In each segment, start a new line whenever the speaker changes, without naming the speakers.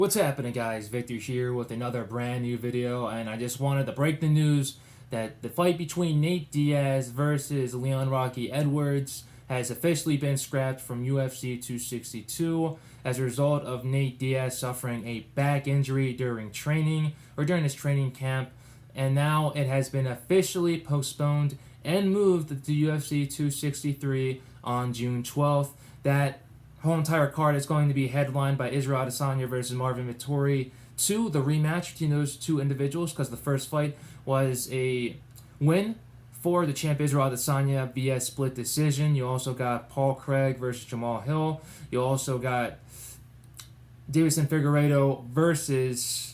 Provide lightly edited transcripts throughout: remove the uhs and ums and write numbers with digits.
What's happening, guys? Victor here with another brand new video, and I just wanted to break the news that the fight between Nate Diaz versus Leon Rocky Edwards has officially been scrapped from UFC 262 as a result of Nate Diaz suffering a back injury during his training camp, and now it has been officially postponed and moved to UFC 263 on June 12th. That whole entire card is going to be headlined by Israel Adesanya versus Marvin Vettori. The rematch between those two individuals, because the first fight was a win for the champ Israel Adesanya via split decision. You also got Paul Craig versus Jamal Hill. You also got Diaz and Figueiredo versus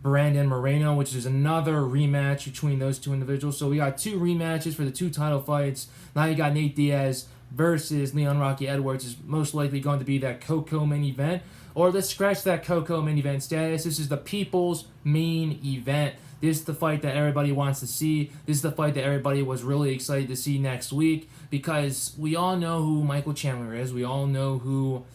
Brandon Moreno, which is another rematch between those two individuals. So we got two rematches for the two title fights. Now you got Nate Diaz versus Leon Rocky Edwards is most likely going to be that Coco main event. Or let's scratch that Coco main event status. This is the people's main event. This is the fight that everybody wants to see. This is the fight that everybody was really excited to see next week, because we all know who Michael Chandler is. We all know who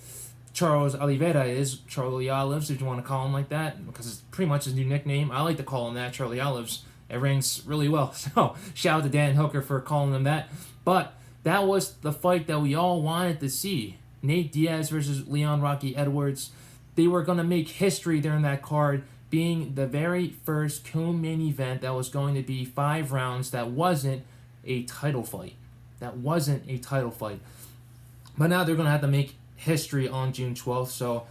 Charles Oliveira is. Charlie Olives, if you want to call him like that, because it's pretty much his new nickname. I like to call him that, Charlie Olives. It rings really well. So shout out to Dan Hooker for calling him that. But that was the fight that we all wanted to see. Nate Diaz versus Leon Rocky Edwards. They were going to make history during that card, being the very first co-main event that was going to be 5 rounds that wasn't a title fight. But now they're going to have to make history on June 12th. So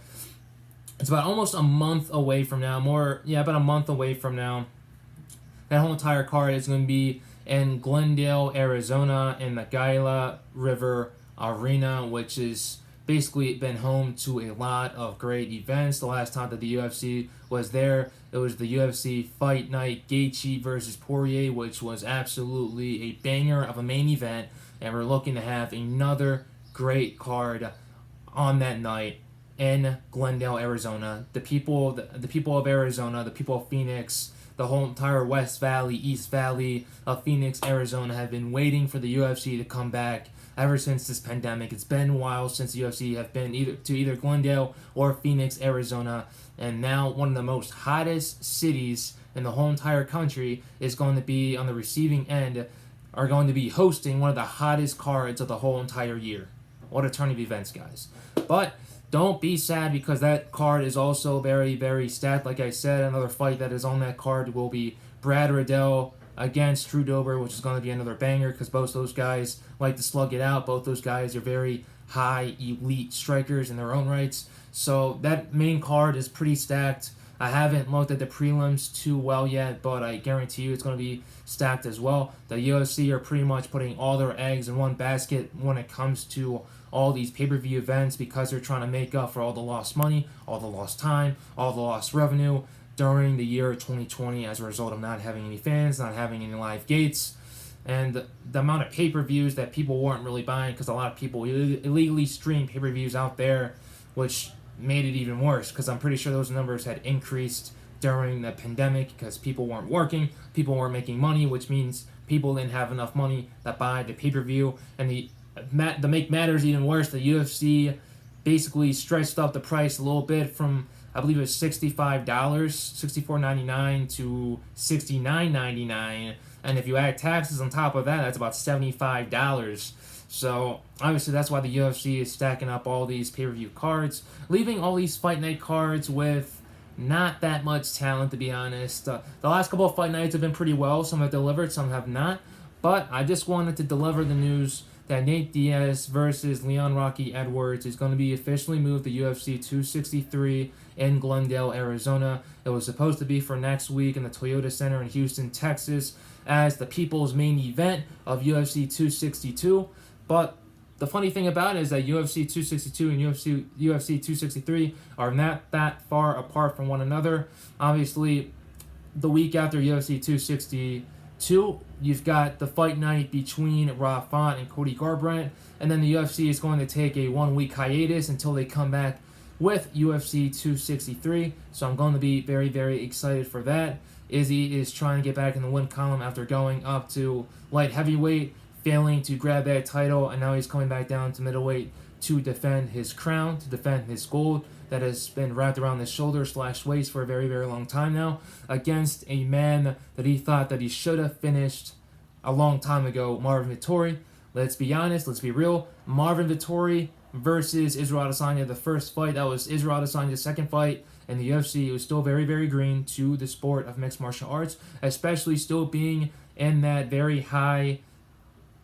it's about almost a month away from now. About a month away from now. That whole entire card is going to be in Glendale, Arizona, in the Gila River Arena, which is basically been home to a lot of great events. The last time that the UFC was there, it was the UFC Fight Night Gaethje versus Poirier, which was absolutely a banger of a main event, and we're looking to have another great card on that night in Glendale, Arizona. The people of Arizona, the people of Phoenix, the whole entire West Valley, East Valley of Phoenix, Arizona have been waiting for the UFC to come back ever since this pandemic. It's been a while since the UFC have been either Glendale or Phoenix, Arizona, and now one of the most hottest cities in the whole entire country is going to be on the receiving end, are going to be hosting one of the hottest cards of the whole entire year. What a turn of events, guys. But don't be sad, because that card is also very, very stacked. Like I said, another fight that is on that card will be Brad Riddell against Drew Dober, which is going to be another banger, because both those guys like to slug it out. Both those guys are very high elite strikers in their own rights. So that main card is pretty stacked. I haven't looked at the prelims too well yet, but I guarantee you it's going to be stacked as well. The UFC are pretty much putting all their eggs in one basket when it comes to all these pay-per-view events, because they're trying to make up for all the lost money, all the lost time, all the lost revenue during the year 2020 as a result of not having any fans, not having any live gates, and the amount of pay-per-views that people weren't really buying, because a lot of people illegally stream pay-per-views out there, which made it even worse, because I'm pretty sure those numbers had increased during the pandemic because people weren't working, people weren't making money, which means people didn't have enough money to buy the pay-per-view. And to make matters even worse, the UFC basically stretched up the price a little bit from, I believe it was $65, $64.99 to $69.99, and if you add taxes on top of that, that's about $75. So obviously that's why the UFC is stacking up all these pay-per-view cards, leaving all these fight night cards with not that much talent, to be honest. The last couple of fight nights have been pretty well. Some have delivered, some have not. But I just wanted to deliver the news that Nate Diaz versus Leon Rocky Edwards is going to be officially moved to UFC 263 in Glendale, Arizona. It was supposed to be for next week in the Toyota Center in Houston, Texas, as the people's main event of UFC 262. But the funny thing about it is that UFC 262 and UFC 263 are not that far apart from one another. Obviously, the week after UFC 262, you've got the fight night between Rob Font and Cody Garbrandt, and then the UFC is going to take a 1-week hiatus until they come back with UFC 263. So I'm going to be very, very excited for that. Izzy is trying to get back in the win column after going up to light heavyweight, failing to grab that title, and now he's coming back down to middleweight to defend his crown, to defend his gold. that has been wrapped around his shoulder/waist for a very, very long time now, against a man that he thought that he should have finished a long time ago, Marvin Vettori. Let's be honest, let's be real. Marvin Vettori versus Israel Adesanya, the first fight, that was Israel Adesanya's second fight in the UFC. It was still very, very green to the sport of mixed martial arts, especially still being in that very high,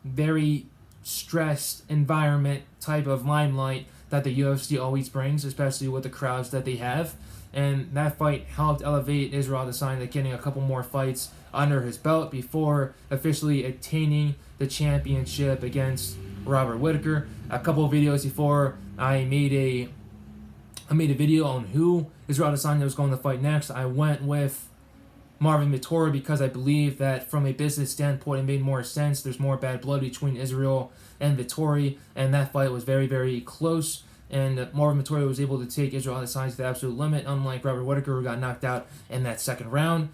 very stressed environment type of limelight that the UFC always brings, especially with the crowds that they have. And that fight helped elevate Israel Adesanya, getting a couple more fights under his belt before officially attaining the championship against Robert Whittaker. A couple of videos before, I made a video on who Israel Adesanya was going to fight next. I went with Marvin Vettori because I believe that from a business standpoint it made more sense. There's more bad blood between Israel and Vettori, and that fight was very, very close. And Marvin Vettori was able to take Israel Adesanya to the absolute limit, unlike Robert Whittaker, who got knocked out in that second round.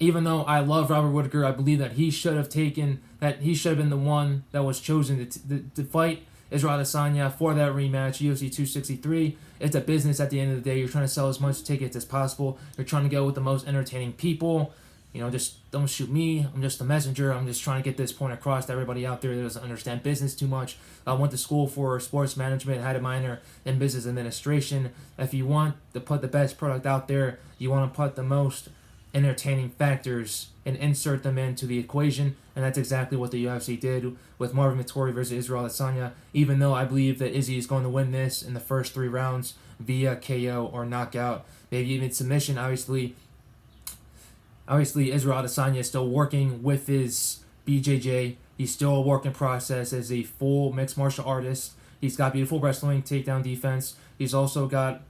Even though I love Robert Whittaker, I believe that he should have been the one that was chosen to fight Israel Adesanya for that rematch, UFC 263. It's a business at the end of the day. You're trying to sell as much tickets as possible. You're trying to go with the most entertaining people. Just don't shoot me. I'm just a messenger. I'm just trying to get this point across to everybody out there that doesn't understand business too much. I went to school for sports management, had a minor in business administration. If you want to put the best product out there, you want to put the most entertaining factors and insert them into the equation, and that's exactly what the UFC did with Marvin Vettori versus Israel Adesanya, even though I believe that Izzy is going to win this in the first 3 rounds via KO or knockout, maybe even submission. Obviously Israel Adesanya is still working with his BJJ. He's still a work in process as a full mixed martial artist. He's got beautiful wrestling, takedown defense. He's also got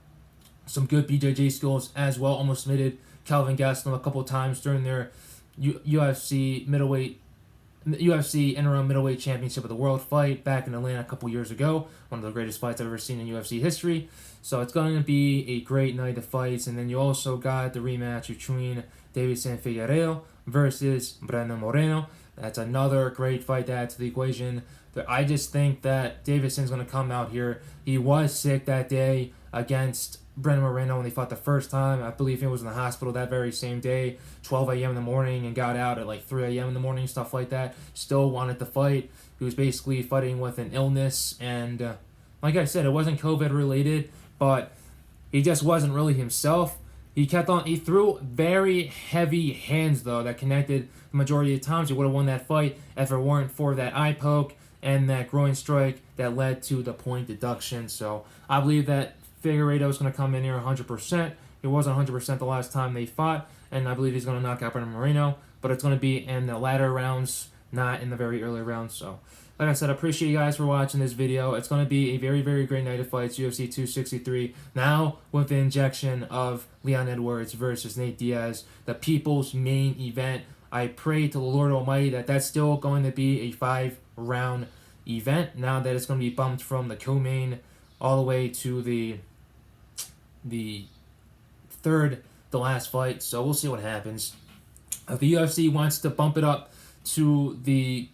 some good BJJ skills as well. Almost submitted Kelvin Gastelum a couple times during their UFC interim middleweight championship of the world fight back in Atlanta a couple years ago. One of the greatest fights I've ever seen in UFC history. So it's going to be a great night of fights. And then you also got the rematch between Deiveson Figueiredo versus Brandon Moreno. That's another great fight to add to the equation. But I just think that Davidson's going to come out here. He was sick that day against Brandon Moreno when they fought the first time. I believe he was in the hospital that very same day, 12 a.m. in the morning, and got out at like 3 a.m. in the morning, stuff like that. Still wanted to fight. He was basically fighting with an illness, and like I said, it wasn't COVID related, but he just wasn't really himself. He threw very heavy hands, though, that connected the majority of the times. He would have won that fight if it weren't for that eye poke and that groin strike that led to the point deduction. So I believe that Figueiredo is going to come in here 100%. He wasn't 100% the last time they fought, and I believe he's going to knock out Brandon Moreno, but it's going to be in the latter rounds, not in the very early rounds. So, like I said, I appreciate you guys for watching this video. It's going to be a very, very great night of fights, UFC 263, now with the injection of Leon Edwards versus Nate Diaz, the people's main event. I pray to the Lord Almighty that that's still going to be a 5-round event, now that it's going to be bumped from the co-main all the way to the third, the last fight. So we'll see what happens. If the UFC wants to bump it up to the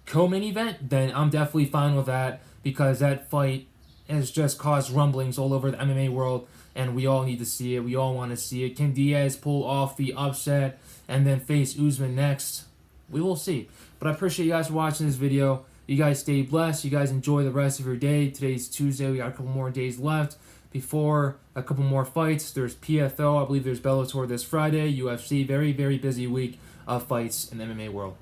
co-main event, then I'm definitely fine with that, because that fight has just caused rumblings all over the MMA world, and we all need to see it. We all want to see it. Can Diaz pull off the upset and then face Usman next? We will see. But I appreciate you guys for watching this video. You guys stay blessed. You guys enjoy the rest of your day. Today's Tuesday. We got a couple more days left before a couple more fights. There's PFL. I believe there's Bellator this Friday. UFC. Very, very busy week of fights in the MMA world.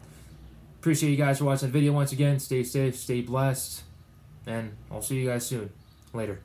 Appreciate you guys for watching the video once again. Stay safe. Stay blessed. And I'll see you guys soon. Later.